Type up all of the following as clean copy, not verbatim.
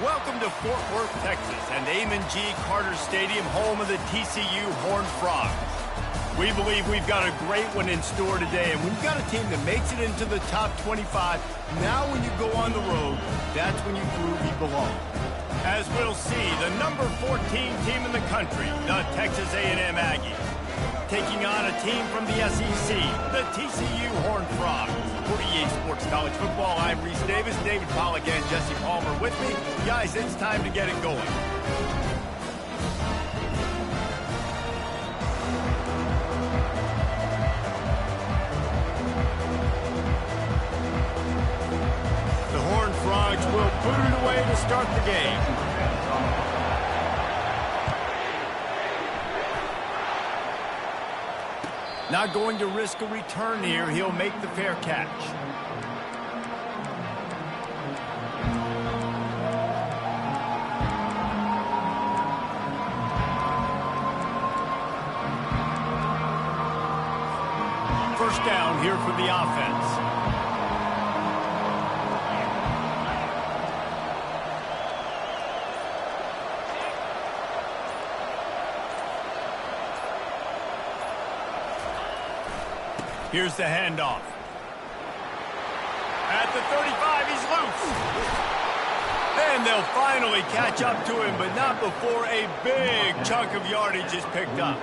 Welcome to Fort Worth, Texas, and Amon G. Carter Stadium, home of the TCU Horned Frogs. We believe we've got a great one in store today, and when you've got a team that makes it into the top 25, now when you go on the road, that's when you prove you belong. As we'll see, the number 14 team in the country, the Texas A&M Aggies, taking on a team from the SEC, the TCU Horned Frogs. For EA Sports College Football, I'm Reese Davis, David Pollack, and Jesse Palmer with me. Guys, it's time to get it going. The Horned Frogs will put it away to start the game. Not going to risk a return here. He'll make the fair catch. First down here for the offense. Here's the handoff. At the 35, he's loose. And they'll finally catch up to him, but not before a big chunk of yardage is picked up.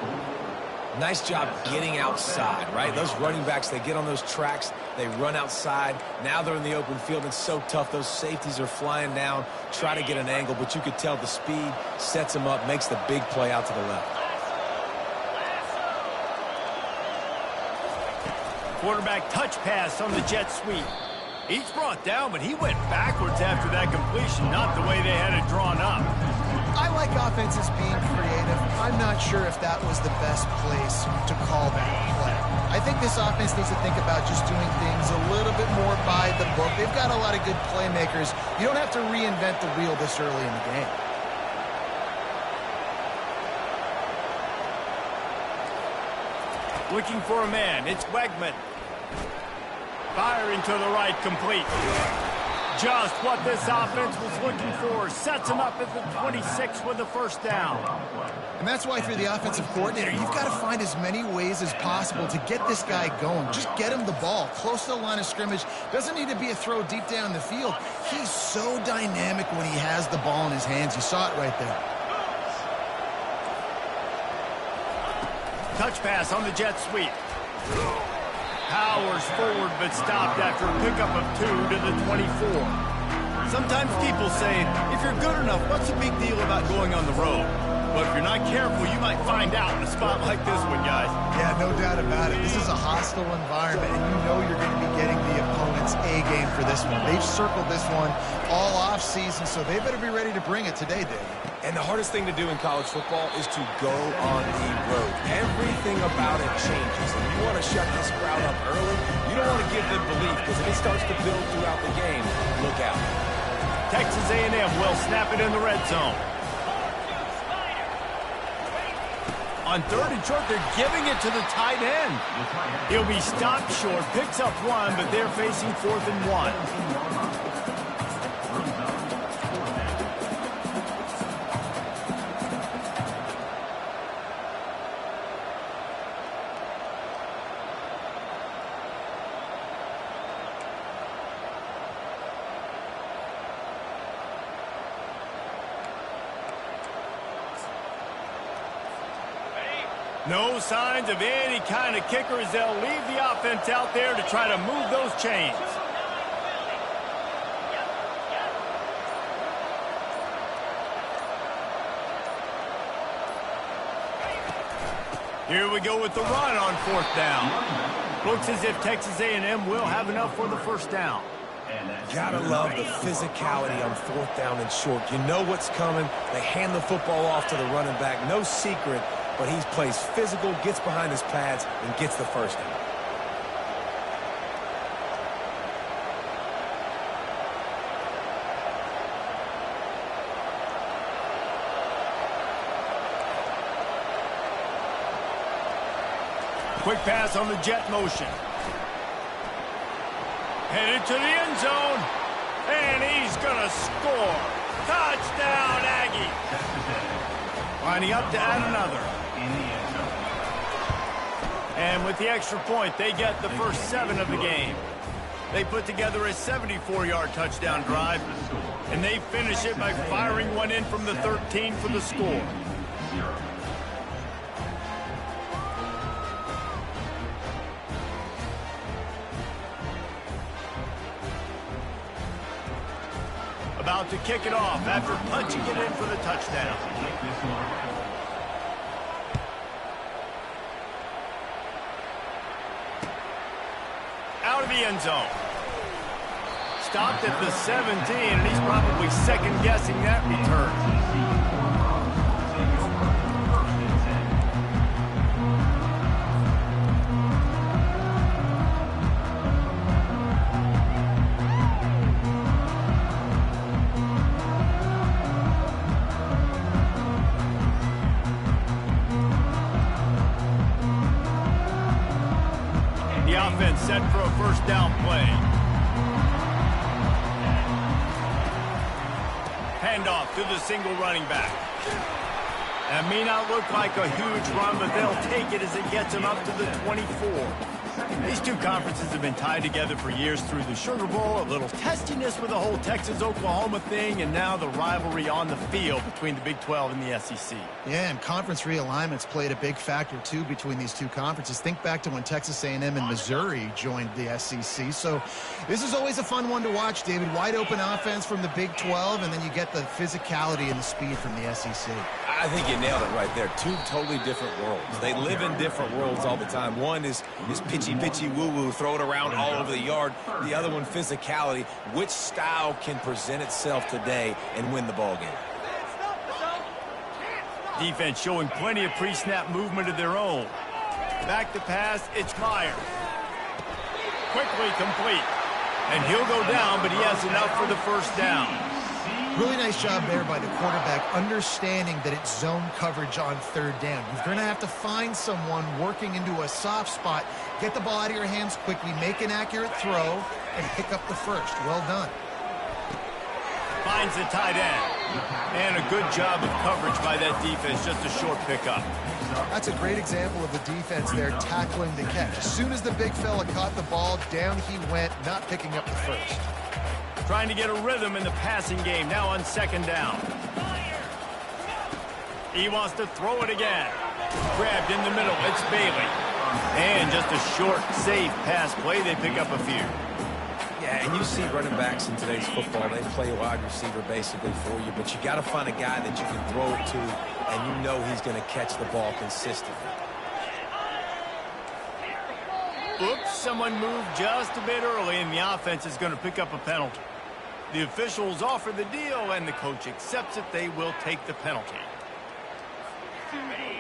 Nice job getting outside, right? Those running backs, they get on those tracks, they run outside. Now they're in the open field. It's so tough. Those safeties are flying down, try to get an angle, but you could tell the speed sets them up, makes the big play out to the left. Quarterback touch pass on the jet sweep. He's brought down, but he went backwards after that completion, not the way they had it drawn up. I like offenses being creative. I'm not sure if that was the best place to call that play. I think this offense needs to think about just doing things a little bit more by the book. They've got a lot of good playmakers. You don't have to reinvent the wheel this early in the game. Looking for a man. It's Wegman. Firing to the right, complete. Just what this offense was looking for. Sets him up at the 26 with the first down. And that's why, if you're the offensive coordinator, you've got to find as many ways as possible to get this guy going. Just get him the ball close to the line of scrimmage. Doesn't need to be a throw deep down the field. He's so dynamic when he has the ball in his hands. You saw it right there. Touch pass on the jet sweep. Powers forward, but stopped after a pickup of 2 to the 24. Sometimes people say, if you're good enough, what's the big deal about going on the road? But if you're not careful, you might find out in a spot like this one, guys. Yeah, no doubt about it. This is a hostile environment, and you know you're going to be getting the opponent's A game for this one. They've circled this one all offseason, so they better be ready to bring it today, Dave. And the hardest thing to do in college football is to go on the road. Everything about it changes. And you want to shut this crowd up early. You don't want to give them belief, because if it starts to build throughout the game, look out. Texas A&M will snap it in the red zone. On 3rd and short, they're giving it to the tight end. He'll be stopped short, picks up 1, but they're facing 4th and 1. No signs of any kind of kicker as they'll leave the offense out there to try to move those chains. Here we go with the run on 4th down. Looks as if Texas A&M will have enough for the first down. Gotta love the physicality on 4th down and short. You know what's coming. They hand the football off to the running back. No secret, but he plays physical, gets behind his pads, and gets the first down. Quick pass on the jet motion. Headed to the end zone. And he's going to score. Touchdown, Aggie. Lining up to add another. And with the extra point, they get the first 7 of the game. They put together a 74-yard touchdown drive, and they finish it by firing one in from the 13 for the score. About to kick it off after punching it in for the touchdown. Out of the end zone. Stopped at the 17, and he's probably second-guessing that return. Offense set for a first down play. Handoff to the single running back. That may not look like a huge run, but they'll take it as it gets them up to the 24. These two conferences have been tied together for years through the Sugar Bowl, a little testiness with the whole Texas-Oklahoma thing, and now the rivalry on the field between the Big 12 and the SEC. Yeah, and conference realignments played a big factor, too, between these two conferences. Think back to when Texas A&M and Missouri joined the SEC. So this is always a fun one to watch, David. Wide open offense from the Big 12, and then you get the physicality and the speed from the SEC. I think you nailed it right there. Two totally different worlds. They live in different worlds all the time. One is pitchy, woo-woo, throw it around all over the yard. The other one, physicality. Which style can present itself today and win the ball game? Defense showing plenty of pre-snap movement of their own. Back to pass, it's Meyer. Quickly complete. And he'll go down, but he has enough for the first down. Really nice job there by the quarterback, understanding that it's zone coverage on third down. You're going to have to find someone working into a soft spot, get the ball out of your hands quickly, make an accurate throw, and pick up the first. Well done. Finds the tight end. And a good job of coverage by that defense, just a short pickup. That's a great example of the defense there tackling the catch. As soon as the big fella caught the ball, down he went, not picking up the first. Trying to get a rhythm in the passing game, now on second down. He wants to throw it again. Grabbed in the middle, it's Bailey. And just a short, safe pass play, they pick up a few. Yeah, and you see running backs in today's football, they play wide receiver basically for you, but you got to find a guy that you can throw it to, and you know he's going to catch the ball consistently. Oops, someone moved just a bit early, and the offense is going to pick up a penalty. The officials offer the deal, and the coach accepts it. They will take the penalty.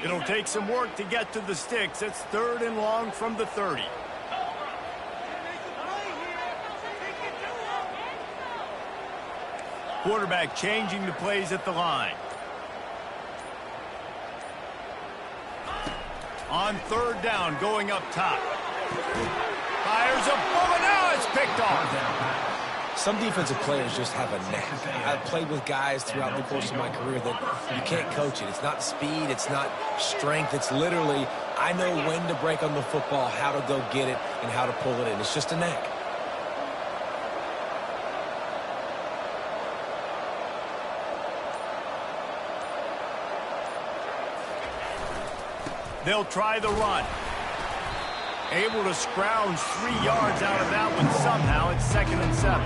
It'll take some work to get to the sticks. It's 3rd and long from the 30. Quarterback changing the plays at the line. On 3rd down, going up top. Fires a bullet. Now it's picked off. Some defensive players just have a knack. I've played with guys throughout the course of my career that you can't coach it. It's not speed. It's not strength. It's literally, I know when to break on the football, how to go get it, and how to pull it in. It's just a knack. They'll try the run. Able to scrounge 3 yards out of that one somehow. It's 2nd and 7.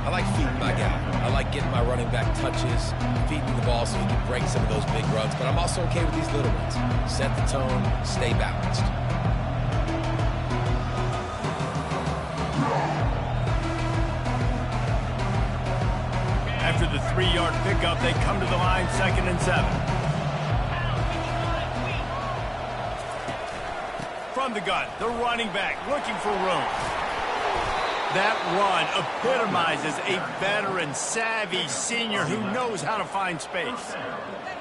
I like feeding my guy. I like getting my running back touches, feeding the ball so he can break some of those big runs. But I'm also okay with these little ones. Set the tone, stay balanced. After the 3-yard pickup, they come to the line, 2nd and 7. From the gun, the running back looking for room. That run epitomizes a veteran, savvy senior who knows how to find space.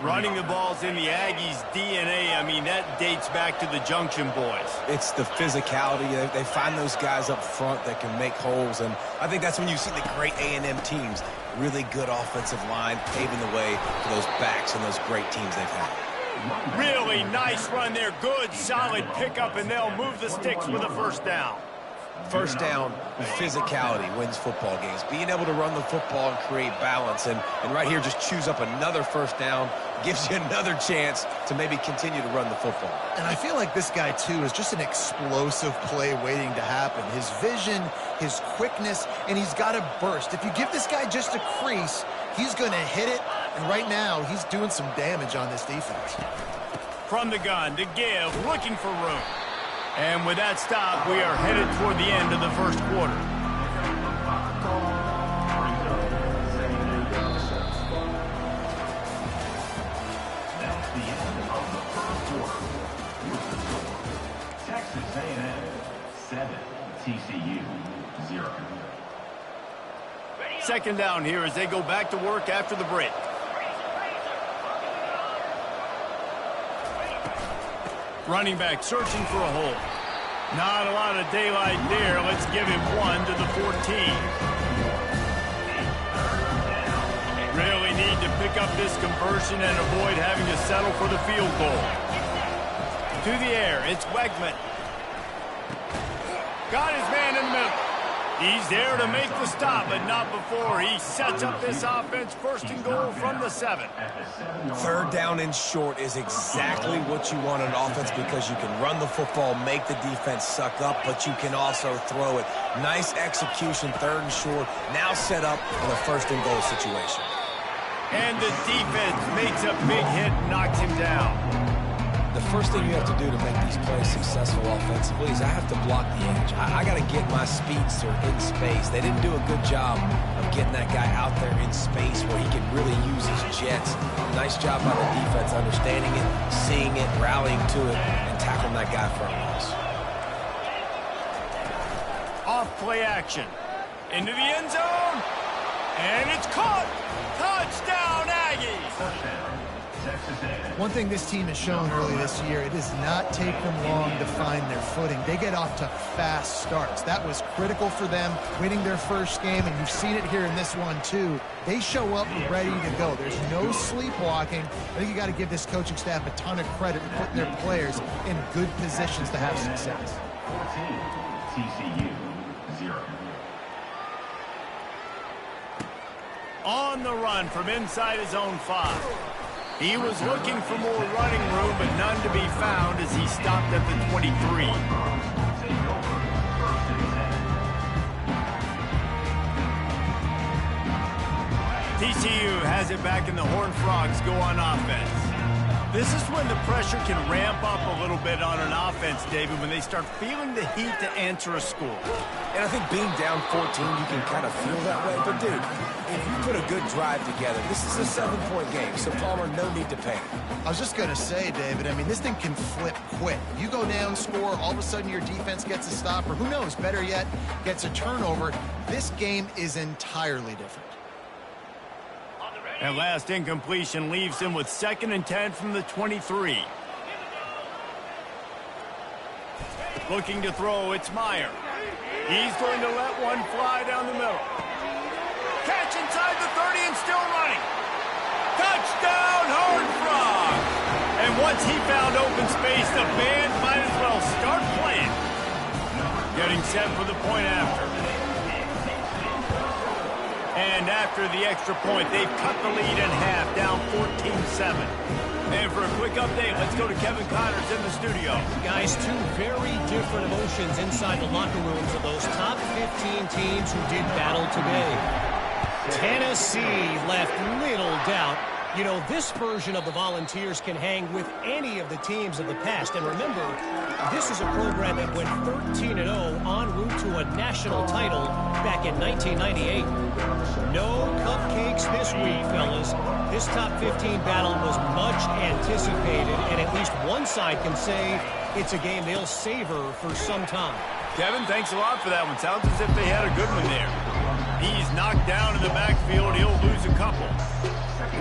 Running the ball's in the Aggies' DNA. I mean, that dates back to the Junction boys. It's the physicality. They find those guys up front that can make holes, and I think that's when you see the great A&M teams. Really good offensive line paving the way for those backs and those great teams they've had. Really nice run there. Good, solid pickup, and they'll move the sticks with a first down. First down, physicality wins football games. Being able to run the football and create balance. And right here, just choose up another first down, gives you another chance to maybe continue to run the football. And I feel like this guy, too, is just an explosive play waiting to happen. His vision, his quickness, and he's got a burst. If you give this guy just a crease, he's going to hit it. And right now, he's doing some damage on this defense. From the gun to give, looking for room. And with that stop, we are headed toward the end of the first quarter. That's the end of the first quarter. Texas A&M 7, TCU 0. Second down here as they go back to work after the break. Running back searching for a hole. Not a lot of daylight there. Let's give him one to the 14. Really need to pick up this conversion and avoid having to settle for the field goal. To the air, it's Wegman. Got his man in the middle. He's there to make the stop, but not before he sets up this offense first and goal from the 7. Third down and short is exactly what you want on offense because you can run the football, make the defense suck up, but you can also throw it. Nice execution, third and short, now set up in a first and goal situation. And the defense makes a big hit and knocks him down. The first thing you have to do to make these plays successful offensively is I have to block the edge. I got to get my speedster in space. They didn't do a good job of getting that guy out there in space where he could really use his jets. Nice job by the defense understanding it, seeing it, rallying to it, and tackling that guy for a loss. Off play action. Into the end zone. And it's caught. Touchdown, Aggies. One thing this team has shown early this year, it does not take them long to find their footing. They get off to fast starts. That was critical for them, winning their first game, and you've seen it here in this one, too. They show up ready to go. There's no sleepwalking. I think you got to give this coaching staff a ton of credit for putting their players in good positions to have success. 14, TCU 0. On the run from inside his own 5. He was looking for more running room, but none to be found as he stopped at the 23. TCU has it back and the Horned Frogs go on offense. This is when the pressure can ramp up a little bit on an offense, David, when they start feeling the heat to answer a score. And I think being down 14, you can kind of feel that way. But, dude, if you put a good drive together, this is a 7-point game, so Palmer, no need to panic. I was just going to say, David, I mean, this thing can flip quick. You go down, score, all of a sudden your defense gets a stop, or who knows, better yet, gets a turnover. This game is entirely different. That last incompletion leaves him with 2nd and 10 from the 23. Looking to throw, it's Meyer. He's going to let one fly down the middle. Catch inside the 30 and still running. Touchdown, Horned Frogs! And once he found open space, the band might as well start playing. Getting set for the point after. And after the extra point, they've cut the lead in half, down 14-7. And for a quick update, let's go to Kevin Connors in the studio. Guys, two very different emotions inside the locker rooms of those top 15 teams who did battle today. Tennessee left little doubt. You know, this version of the Volunteers can hang with any of the teams of the past. And remember, this is a program that went 13-0 en route to a national title back in 1998. No cupcakes this week, fellas. This top 15 battle was much anticipated, and at least one side can say it's a game they'll savor for some time. Kevin, thanks a lot for that one. Sounds as if they had a good one there. He's knocked down in the backfield. He'll lose a couple.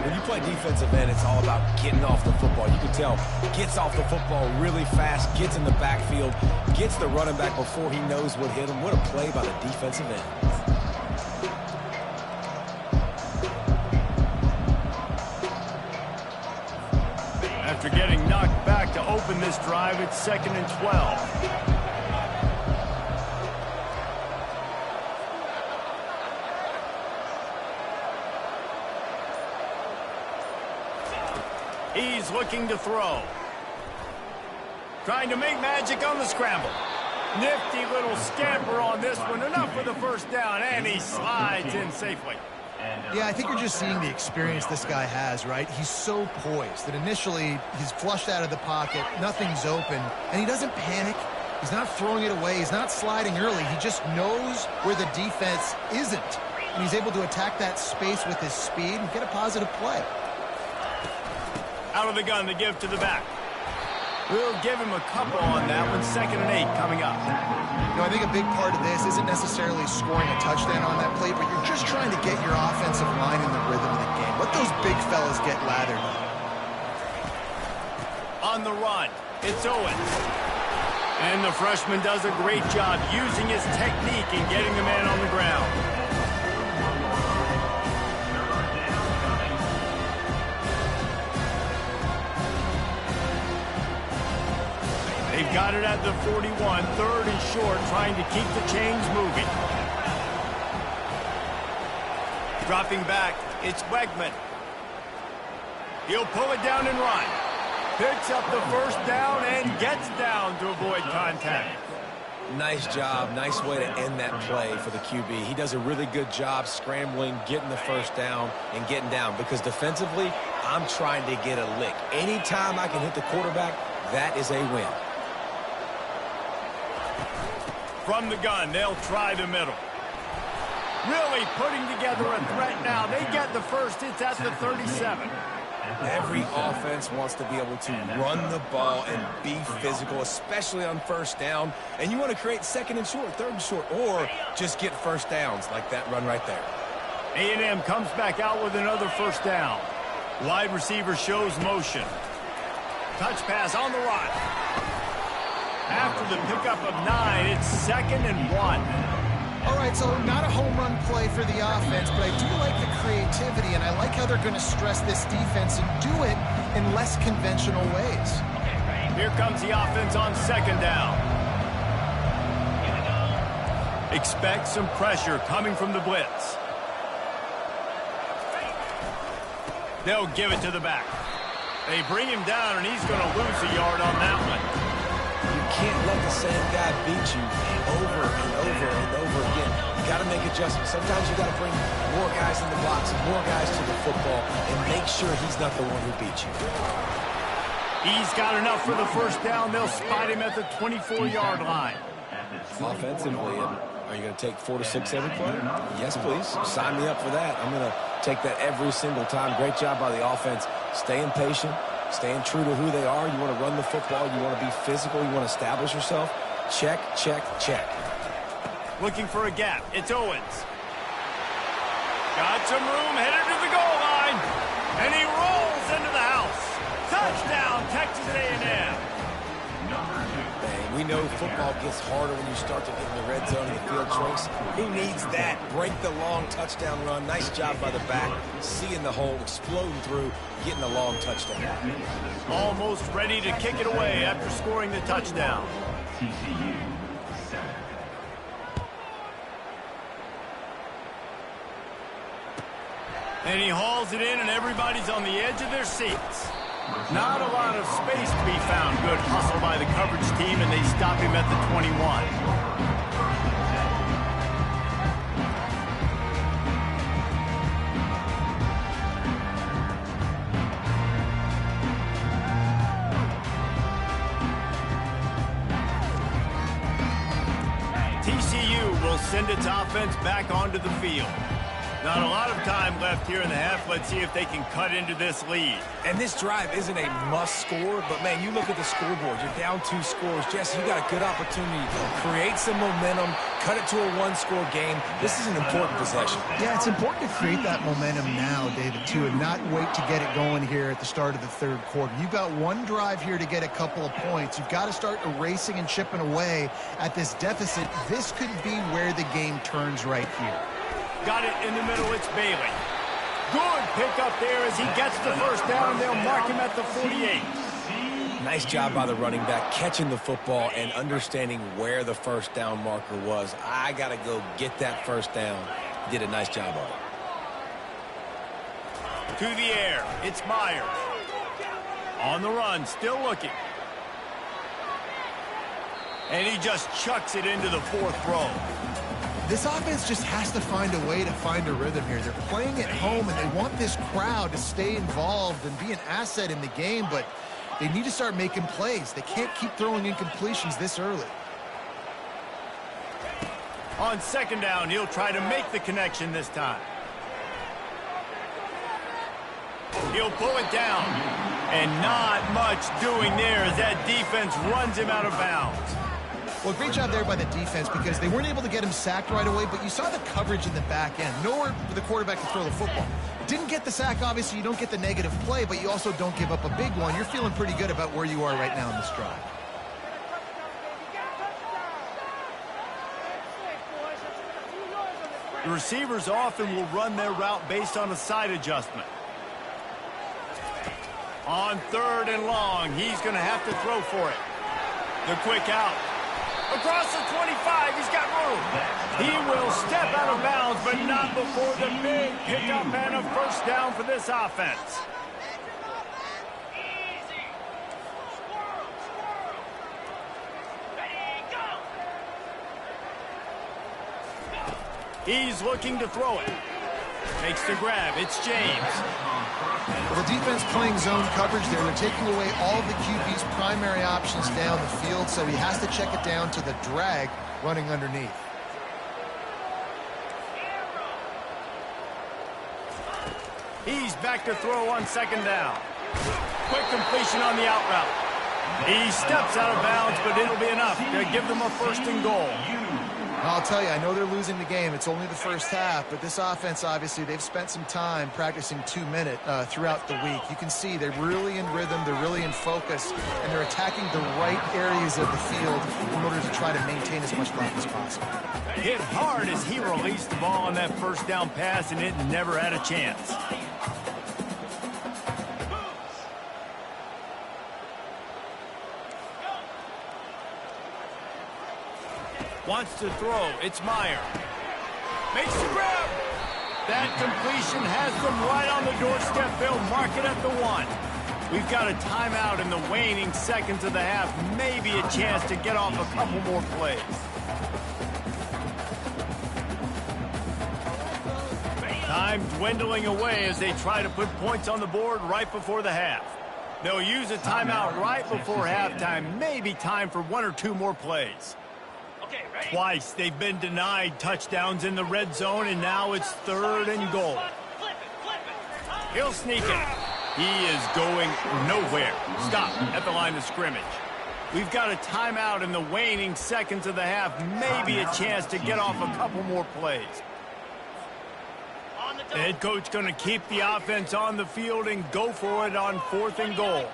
When you play defensive end, it's all about getting off the football. You can tell, gets off the football really fast, gets in the backfield, gets the running back before he knows what hit him. What a play by the defensive end. After getting knocked back to open this drive, it's 2nd and 12. He's looking to throw. Trying to make magic on the scramble. Nifty little scamper on this one. Enough for the first down, and he slides in safely. Yeah, I think you're just seeing the experience this guy has, right? He's so poised that initially he's flushed out of the pocket, nothing's open, and he doesn't panic. He's not throwing it away. He's not sliding early. He just knows where the defense isn't, and he's able to attack that space with his speed and get a positive play. Out of the gun to give to the back. We'll give him a couple on that one. 2nd and 8 coming up. You know, I think a big part of this isn't necessarily scoring a touchdown on that play, but you're just trying to get your offensive line in the rhythm of the game. Let those big fellas get lathered up. On the run, it's Owens. And the freshman does a great job using his technique and getting the man on the ground. They've got it at the 41, 3rd and short, trying to keep the chains moving. Dropping back, it's Wegman. He'll pull it down and run. Picks up the first down and gets down to avoid contact. Nice job. Nice way to end that play for the QB. He does a really good job scrambling, getting the first down, and getting down. Because defensively, I'm trying to get a lick. Anytime I can hit the quarterback, that is a win. From the gun, they'll try the middle. Really putting together a threat now. They get the first. It's at the 37. Every offense wants to be able to run the ball and be physical, especially on first down. And you want to create 2nd and short, 3rd and short, or just get first downs like that run right there. A&M comes back out with another first down. Wide receiver shows motion. Touch pass on the run. After the pickup of 9, it's 2nd and 1. All right, so not a home run play for the offense, but I do like the creativity, and I like how they're going to stress this defense and do it in less conventional ways. Here comes the offense on 2nd down. Expect some pressure coming from the blitz. They'll give it to the back. They bring him down, and he's going to lose a yard on that one. You can't let the same guy beat you over and over and over again. You got to make adjustments. Sometimes you got to bring more guys in the box and more guys to the football and make sure he's not the one who beat you. He's got enough for the first down. They'll spot him at the 24-yard line. Offensively, are you going to take 4 to 6 every play? Yes, please. Sign me up for that. I'm going to take that every single time. Great job by the offense. Staying patient, staying true to who they are. You want to run the football. You want to be physical. You want to establish yourself. Check, check, check. Looking for a gap. It's Owens. Got some room, headed to the goal line. And he rolls into the house. Touchdown, Texas A&M. We know football gets harder when you start to get in the red zone and the field choice. Who needs that? Break the long touchdown run. Nice job by the back. Seeing the hole, exploding through, getting a long touchdown. Almost ready to kick it away after scoring the touchdown. TCU. And he hauls it in, and everybody's on the edge of their seats. Not a lot of space to be found. Good hustle by the coverage team, and they stop him at the 21. TCU will send its offense back onto the field. Not a lot of time left here in the half. Let's see if they can cut into this lead. And this drive isn't a must score, but, man, you look at the scoreboard. You're down 2 scores. Jesse, you got a good opportunity to create some momentum, cut it to a 1-score game. This is an important possession. Yeah, it's important to create that momentum now, David, too, and not wait to get it going here at the start of the third quarter. You've got one drive here to get a couple of points. You've got to start erasing and chipping away at this deficit. This could be where the game turns right here. Got it in the middle. It's Bailey. Good pick up there as he gets the first down. They'll mark him at the 48. Nice job by the running back catching the football and understanding where the first down marker was. I got to go get that first down. He did a nice job on it. To the air. It's Myers. On the run. Still looking. And he just chucks it into the 4th row. This offense just has to find a way to find a rhythm here. They're playing at home, and they want this crowd to stay involved and be an asset in the game, but they need to start making plays. They can't keep throwing incompletions this early. On 2nd down, he'll try to make the connection this time. He'll pull it down. And not much doing there as that defense runs him out of bounds. Well, great job there by the defense because they weren't able to get him sacked right away, but you saw the coverage in the back end. Nowhere for the quarterback to throw the football. Didn't get the sack, obviously. You don't get the negative play, but you also don't give up a big one. You're feeling pretty good about where you are right now in this drive. The receivers often will run their route based on a side adjustment. On 3rd and long, he's going to have to throw for it. The quick out. Across the 25, he's got room. He will step out of bounds, but not before the big pickup and a first down for this offense. He's looking to throw it. Makes the grab. It's James. Well, the defense playing zone coverage there. They're taking away all of the QB's primary options down the field, so he has to check it down to the drag running underneath. He's back to throw on 2nd down. Quick completion on the out route. He steps out of bounds, but it'll be enough to give them a 1st and goal. I'll tell you, I know they're losing the game. It's only the first half, but this offense, obviously, they've spent some time practicing 2-minute throughout the week. You can see they're really in rhythm, they're really in focus, and they're attacking the right areas of the field in order to try to maintain as much clock as possible. Hit hard as he released the ball on that first down pass, and it never had a chance. Wants to throw. It's Meyer. Makes the grab. That completion has them right on the doorstep. They'll mark it at the 1. We've got a timeout in the waning seconds of the half. Maybe a chance to get off a couple more plays. Time dwindling away as they try to put points on the board right before the half. They'll use a timeout right before halftime. Maybe time for 1 or 2 more plays. Twice they've been denied touchdowns in the red zone, and now it's 3rd and goal. He'll sneak it. He is going nowhere. Stop at the line of scrimmage. We've got a timeout in the waning seconds of the half. Maybe a chance to get off a couple more plays. The head coach going to keep the offense on the field and go for it on 4th and goal.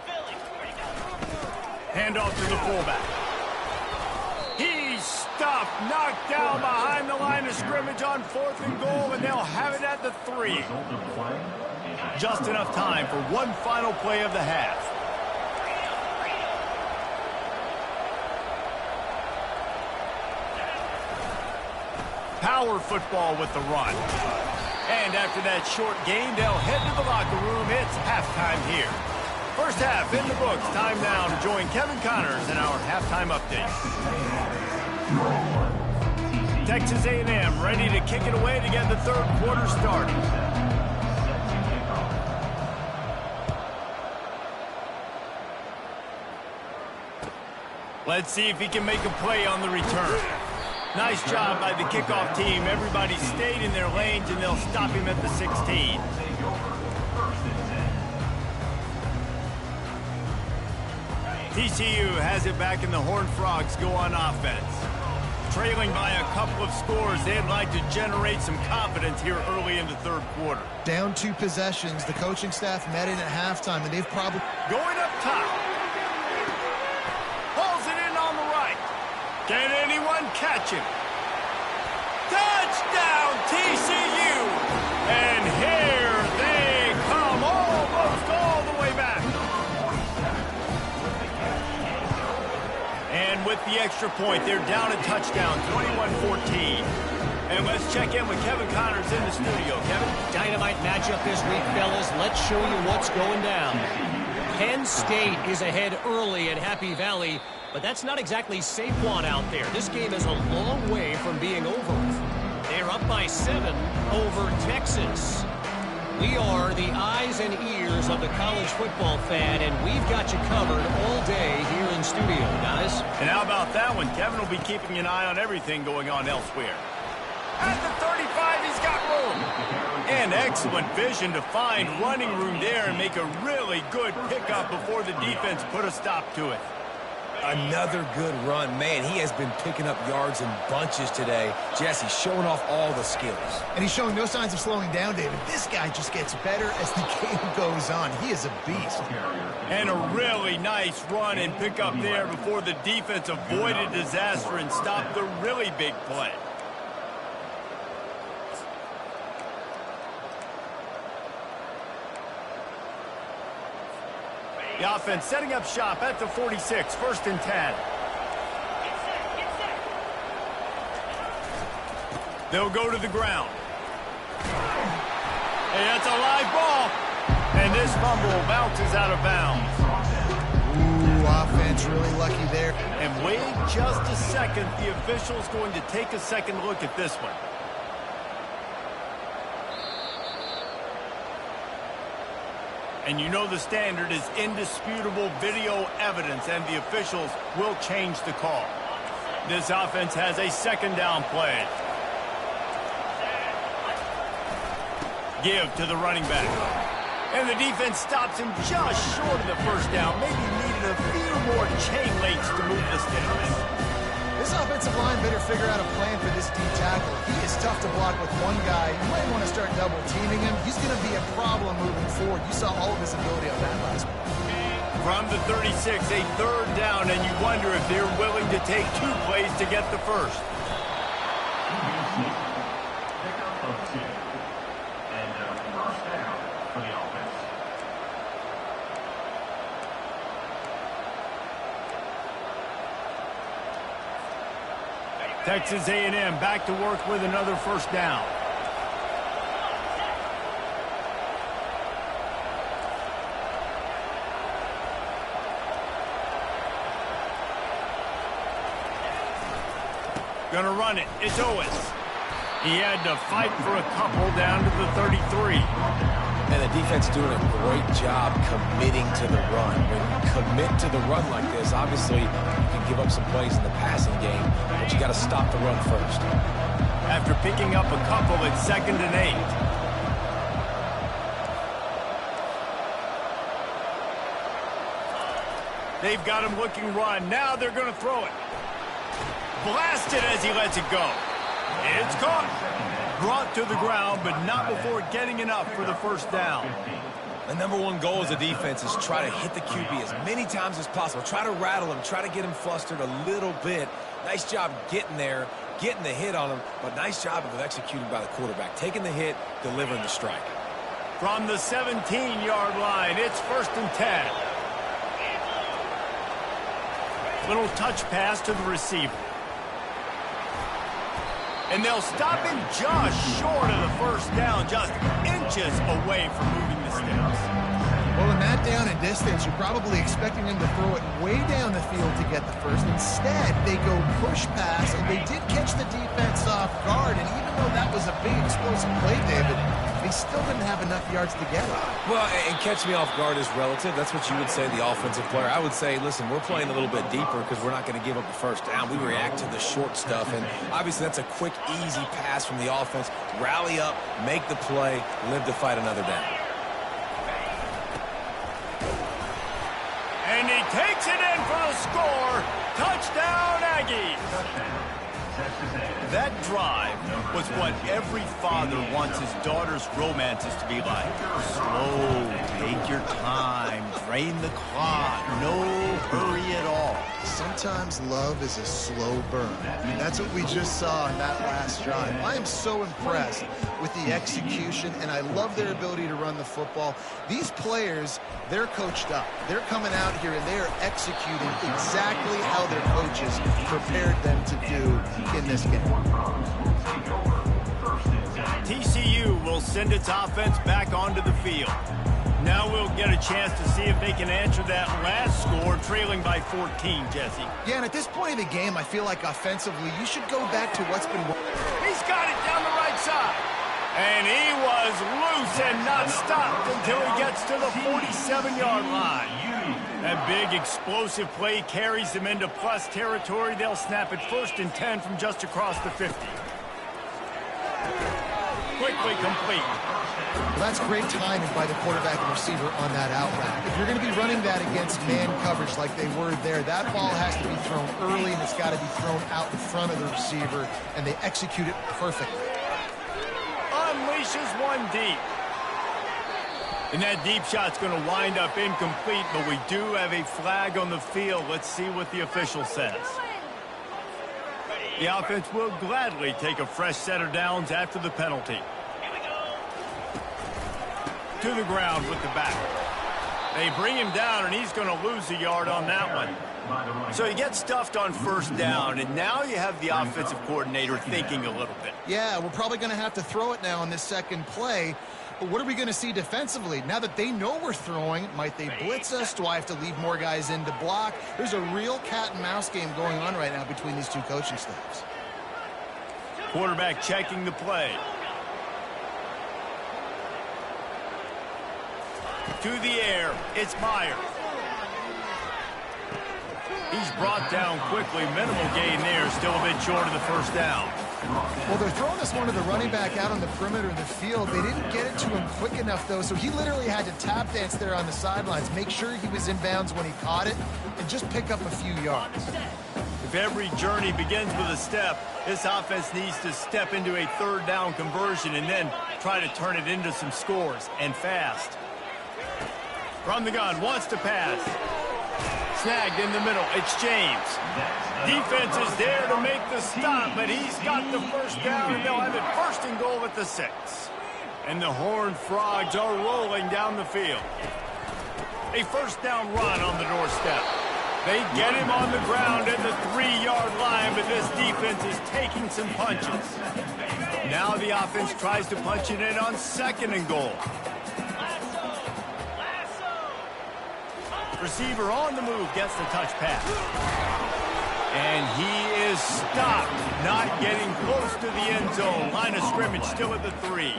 Handoff to the fullback. He's stuffed, knocked down behind the line of scrimmage on 4th and goal, and they'll have it at the 3. Just enough time for one final play of the half. Power football with the run. And after that short gain, they'll head to the locker room. It's halftime here. First half in the books. Time now to join Kevin Connors in our halftime update. Texas A&M ready to kick it away to get the third quarter started. Let's see if he can make a play on the return. Nice job by the kickoff team. Everybody stayed in their lanes, and they'll stop him at the 16. TCU has it back, and the Horned Frogs go on offense. Trailing by a couple of scores, they'd like to generate some confidence here early in the third quarter. Down 2 possessions. The coaching staff met in at halftime, and they've probably... Going up top. Pulls it in on the right. Can anyone catch him? Touchdown, TCU! And here they come, almost all the way back. And with the extra point, they're down a touchdown, 21-14. And let's check in with Kevin Connors in the studio. Kevin? Dynamite matchup this week, fellas. Let's show you what's going down. Penn State is ahead early at Happy Valley, but that's not exactly Saquon out there. This game is a long way from being over. They're up by 7 over Texas. We are the eyes and ears of the college football fan, and we've got you covered all day here in studio, guys. And how about that one? Kevin will be keeping an eye on everything going on elsewhere. At the 35, he's got room. And excellent vision to find running room there and make a really good pickup before the defense put a stop to it. Another good run. Man, he has been picking up yards in bunches today. Jesse showing off all the skills. And he's showing no signs of slowing down, David. This guy just gets better as the game goes on. He is a beast. And a really nice run and pickup there before the defense avoided disaster and stopped the really big play. The offense setting up shop at the 46, 1st and 10. They'll go to the ground. Hey, that's a live ball. And this fumble bounces out of bounds. Ooh, offense really lucky there. And wait just a second. The official's going to take a second look at this one. And you know the standard is indisputable video evidence, and the officials will change the call. This offense has a 2nd down play. Give to the running back. And the defense stops him just short of the 1st down. Maybe needed a few more chain links to move the sticks. This offensive line better figure out a plan for this D tackle. He is tough to block with one guy. You might want to start double teaming him. He's going to be a problem moving forward. You saw all of his ability on that last one. From the 36, a 3rd down, and you wonder if they're willing to take 2 plays to get the first. Pickup of 2. And first down for the offense. Texas A&M back to work with another 1st down. Gonna run it. It's Owens. He had to fight for a couple down to the 33. And the defense doing a great job committing to the run. When you commit to the run like this, obviously you can give up some plays in the passing game, but you got to stop the run first. After picking up a couple, it's 2nd and 8. They've got him looking run. Now they're going to throw it. Blasted as he lets it go. It's caught. Brought to the ground, but not before getting enough for the 1st down. The #1 goal as a defense is try to hit the QB as many times as possible. Try to rattle him. Try to get him flustered a little bit. Nice job getting there, getting the hit on him, but nice job of executing by the quarterback. Taking the hit, delivering the strike. From the 17-yard line, it's 1st and 10. Little touch pass to the receiver. And they'll stop him just short of the 1st down, just inches away from moving the sticks. Well, in that down and distance, you're probably expecting him to throw it way down the field to get the first. Instead, they go push pass, and they did catch the defense off guard. And even though that was a big explosive play, David, They still didn't have enough yards to get it. Well, and catch me off guard is relative. That's what you would say, the offensive player. I would say, listen, we're playing a little bit deeper because we're not going to give up the first down. We react to the short stuff, and obviously that's a quick, easy pass from the offense. Rally up, make the play, live to fight another down. And he takes it in for the score. Touchdown, Aggies. That drive was what every father wants his daughter's romances to be like. Slow, take your time, drain the clock, no hurry at all. Sometimes love is a slow burn. That's what we just saw in that last drive. I am so impressed with the execution, and I love their ability to run the football. These players, they're coached up. They're coming out here, and they are executing exactly how their coaches prepared them to do in this game. TCU will send its offense back onto the field. Now we'll get a chance to see if they can answer that last score, trailing by 14, Jesse. Yeah, and at this point in the game, I feel like offensively, you should go back to what's been working. He's got it down the right side. And he was loose and not stopped until he gets to the 47-yard line. That big explosive play carries them into plus territory. They'll snap it 1st and 10 from just across the 50. Quickly complete. Well, that's great timing by the quarterback and receiver on that out route. If you're going to be running that against man coverage like they were there, that ball has to be thrown early, and it's got to be thrown out in front of the receiver, and they execute it perfectly. Unleashes one deep. And that deep shot's going to wind up incomplete, but we do have a flag on the field. Let's see what the official says. The offense will gladly take a fresh set of downs after the penalty. To the ground with the back. They bring him down, and he's going to lose a yard on that one. So he gets stuffed on 1st down, and now you have the offensive coordinator thinking a little bit. Yeah, we're probably going to have to throw it now on this second play. But what are we going to see defensively? Now that they know we're throwing, might they blitz us? Do I have to leave more guys in to block? There's a real cat and mouse game going on right now between these two coaching staffs. Quarterback checking the play. To the air, it's Myers. He's brought down quickly. Minimal gain there, still a bit short of the 1st down. Well, they're throwing this one to the running back out on the perimeter of the field. They didn't get it to him quick enough, though, so he literally had to tap dance there on the sidelines, make sure he was inbounds when he caught it, and just pick up a few yards. If every journey begins with a step, this offense needs to step into a 3rd down conversion and then try to turn it into some scores, and fast. From the gun, wants to pass. Snagged in the middle, it's James. Defense is there to make the stop, but he's got the 1st down, and they'll have it 1st and goal at the 6. And the Horned Frogs are rolling down the field. A 1st down run on the doorstep. They get him on the ground at the 3-yard line, but this defense is taking some punches. Now the offense tries to punch it in on 2nd and goal. Receiver on the move gets the touch pass. And he is stopped, not getting close to the end zone. Line of scrimmage still at the 3.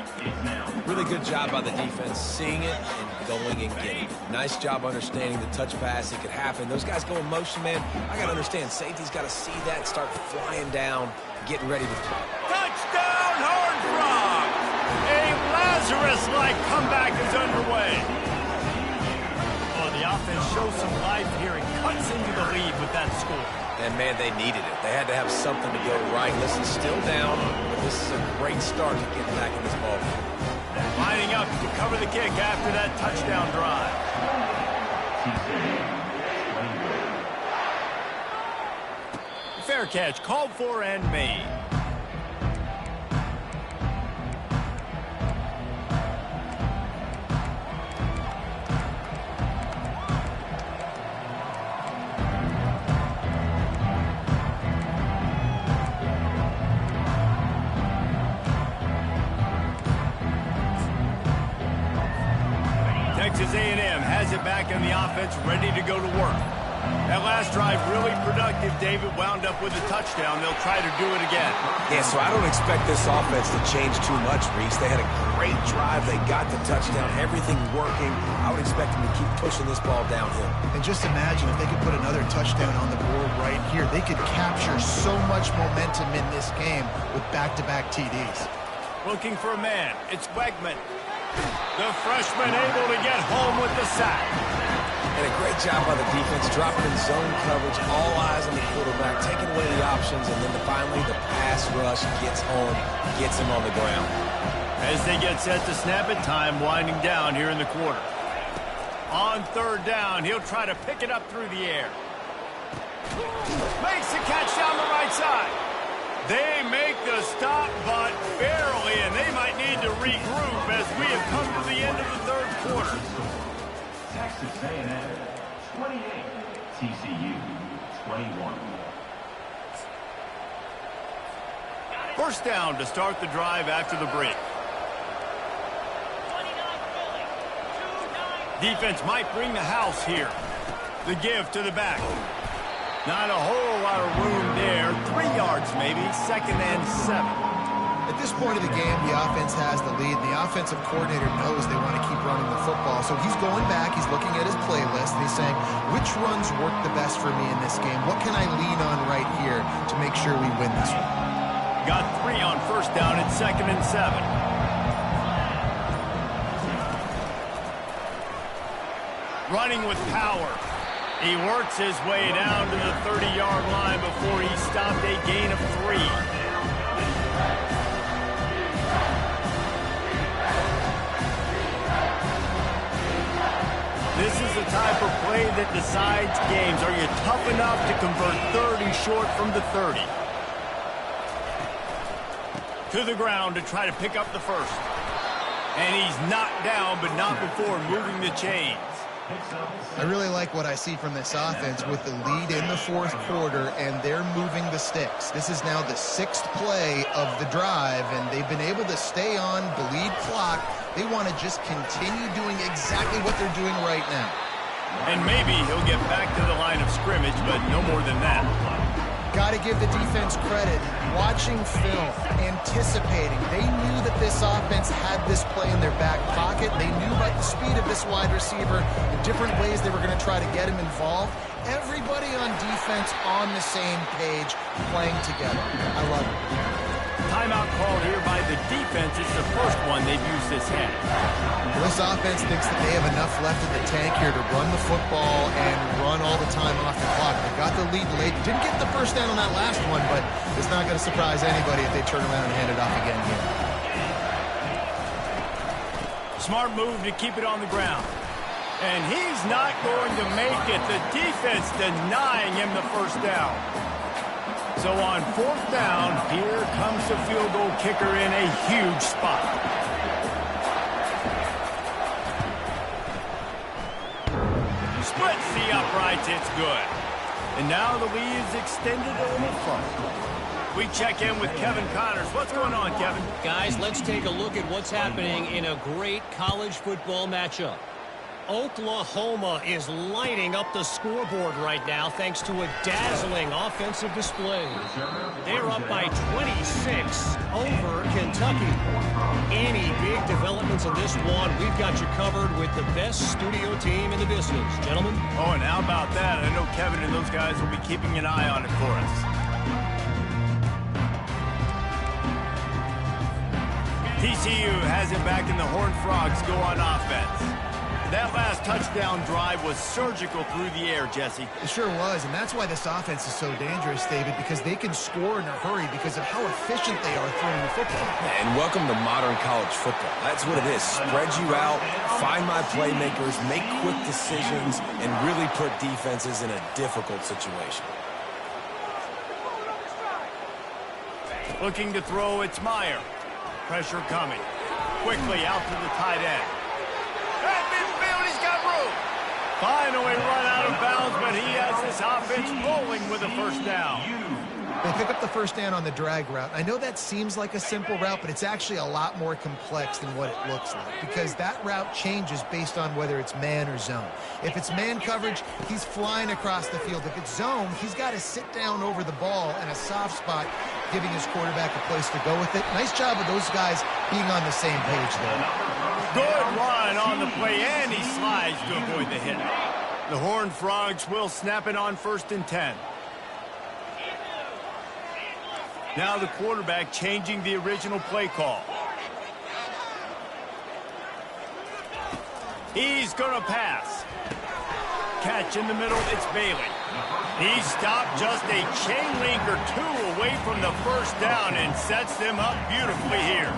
Really good job by the defense, seeing it and going and getting it. Nice job understanding the touch pass. It could happen. Those guys go in motion, man. I got to understand, safety's got to see that, start flying down, getting ready to play. Touchdown, Horned Frogs! A Lazarus-like comeback is underway. The offense shows some life here and cuts into the lead with that score. And, man, they needed it. They had to have something to go right. Listen, still down, but this is a great start to get back in this ballgame. Lining up to cover the kick after that touchdown drive. Fair catch, called for and made. Texas A&M has it back in the offense, ready to go to work. That last drive really productive. David wound up with a touchdown. They'll try to do it again. Yeah, so I don't expect this offense to change too much, Reese. They had a great drive. They got the touchdown. Everything working. I would expect them to keep pushing this ball downhill. And just imagine if they could put another touchdown on the board right here. They could capture so much momentum in this game with back-to-back TDs. Looking for a man. It's Wegman. The freshman able to get home with the sack. And a great job by the defense, dropping in zone coverage, all eyes on the quarterback, taking away the options, and then finally the pass rush gets home, gets him on the ground. As they get set to snap it, time winding down here in the quarter. On third down, he'll try to pick it up through the air. Makes the catch down the right side. They make the stop, but barely, and they might need to regroup as we have come to the end of the third quarter. Texas A&M 28, TCU 21. First down to start the drive after the break. Defense might bring the house here. The give to the back. Not a whole lot of room there. 3 yards maybe. 2nd and 7. At this point of the game, the offense has the lead. The offensive coordinator knows they want to keep running the football. So he's going back, he's looking at his playlist, and he's saying, which runs work the best for me in this game? What can I lean on right here to make sure we win this one? Got 3 on first down at 2nd and 7. Running with power. He works his way down to the 30-yard line before he stopped a gain of 3. This is the type of play that decides games. Are you tough enough to convert 30 short from the 30? To the ground to try to pick up the first. And he's knocked down, but not before moving the chains. I really like what I see from this offense with the lead in the fourth quarter, and they're moving the sticks. This is now the 6th play of the drive, and they've been able to stay on, bleed clock. They want to just continue doing exactly what they're doing right now. And maybe he'll get back to the line of scrimmage, but no more than that. Got to give the defense credit. Watching film, anticipating. They knew that this offense had this play in their back pocket. They knew about the speed of this wide receiver, the different ways they were going to try to get him involved. Everybody on defense on the same page, playing together. I love it. Timeout called here by the defense. It's the first one they've used this half. Well, this offense thinks that they have enough left in the tank here to run the football and run all the time off the clock. They got the lead late. Didn't get the first down on that last one, but it's not going to surprise anybody if they turn around and hand it off again here. Smart move to keep it on the ground. And he's not going to make it. The defense denying him the first down. So on 4th down, here comes the field goal kicker in a huge spot. Splits the uprights, it's good. And now the lead is extended a little further. We check in with Kevin Connors. What's going on, Kevin? Guys, let's take a look at what's happening in a great college football matchup. Oklahoma is lighting up the scoreboard right now thanks to a dazzling offensive display. They're up by 26 over Kentucky. Any big developments in this one, we've got you covered with the best studio team in the business. Gentlemen? Oh, and how about that? I know Kevin and those guys will be keeping an eye on it for us. TCU has it back, and the Horned Frogs go on offense. That last touchdown drive was surgical through the air, Jesse. It sure was, and that's why this offense is so dangerous, David, because they can score in a hurry because of how efficient they are throwing the football. And welcome to modern college football. That's what it is. Spread you out, find my playmakers, make quick decisions, and really put defenses in a difficult situation. Looking to throw, it's Meyer. Pressure coming. Quickly out to the tight end. At midfield, he's got room. Finally run out of bounds, but he has this offense rolling with a first down. They pick up the first down on the drag route. I know that seems like a simple route, but it's actually a lot more complex than what it looks like because that route changes based on whether it's man or zone. If it's man coverage, he's flying across the field. If it's zone, he's got to sit down over the ball in a soft spot, giving his quarterback a place to go with it. Nice job of those guys being on the same page there. Good run on the play, and he slides to avoid the hit. The Horned Frogs will snap it on 1st and 10. Now the quarterback changing the original play call. He's going to pass. Catch in the middle, it's Bailey. He stopped just a chain link or two away from the first down and sets them up beautifully here.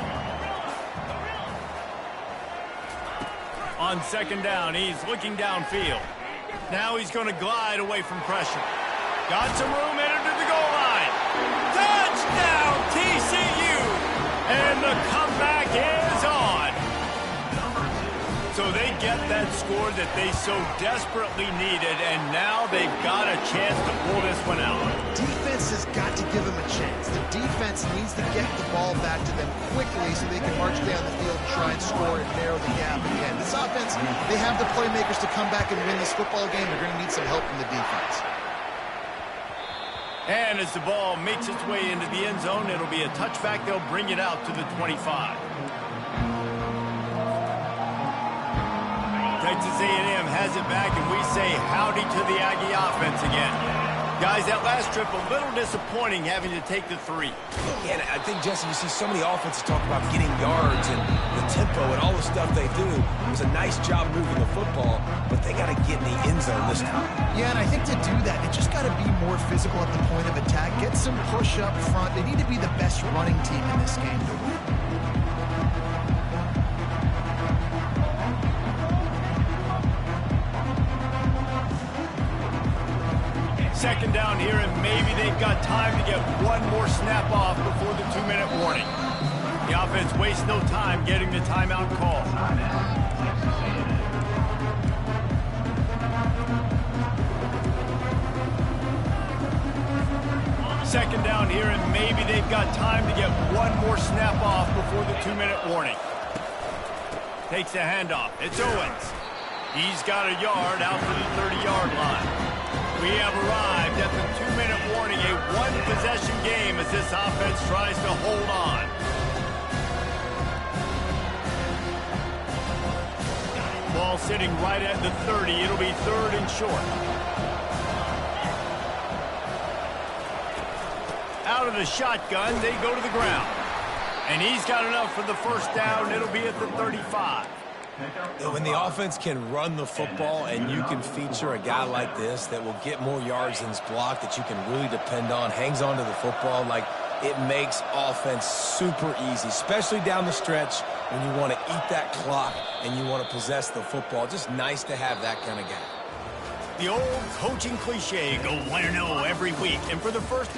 On 2nd down, he's looking downfield. Now he's going to glide away from pressure. Got some room, headed to the goal line. Touchdown, TCU! And the comeback is on. So they get that score that they so desperately needed, and now they've got a chance to pull this one out. Defense has got to give them a chance. The defense needs to get the ball back to them quickly so they can march down the field and try and score and narrow the gap again. This offense, they have the playmakers to come back and win this football game. They're going to need some help from the defense. And as the ball makes its way into the end zone, it'll be a touchback. They'll bring it out to the 25. Texas A&M has it back, and we say howdy to the Aggie offense again. Guys, that last trip, a little disappointing having to take the 3. Yeah, and I think, Jesse, you see so many offenses talk about getting yards and the tempo and all the stuff they do. It was a nice job moving the football, but they got to get in the end zone this time. Yeah, and I think to do that, they just got to be more physical at the point of attack, get some push up front. They need to be the best running team in this game to win. 2nd down here, and maybe they've got time to get one more snap off before the 2-minute warning. The offense wastes no time getting the timeout call. Second down here, and maybe they've got time to get one more snap off before the 2-minute warning. Takes the handoff. It's Owens. He's got a yard out to the 30-yard line. We have arrived at the 2-minute warning, a one-possession game as this offense tries to hold on. Ball sitting right at the 30. It'll be 3rd and short. Out of the shotgun, they go to the ground. And he's got enough for the first down. It'll be at the 35. When the offense can run the football and you can feature a guy like this that will get more yards than his block, that you can really depend on, hangs on to the football, like it makes offense super easy, especially down the stretch when you want to eat that clock and you want to possess the football. Just nice to have that kind of guy. The old coaching cliche, go 1-0 every week. And for the first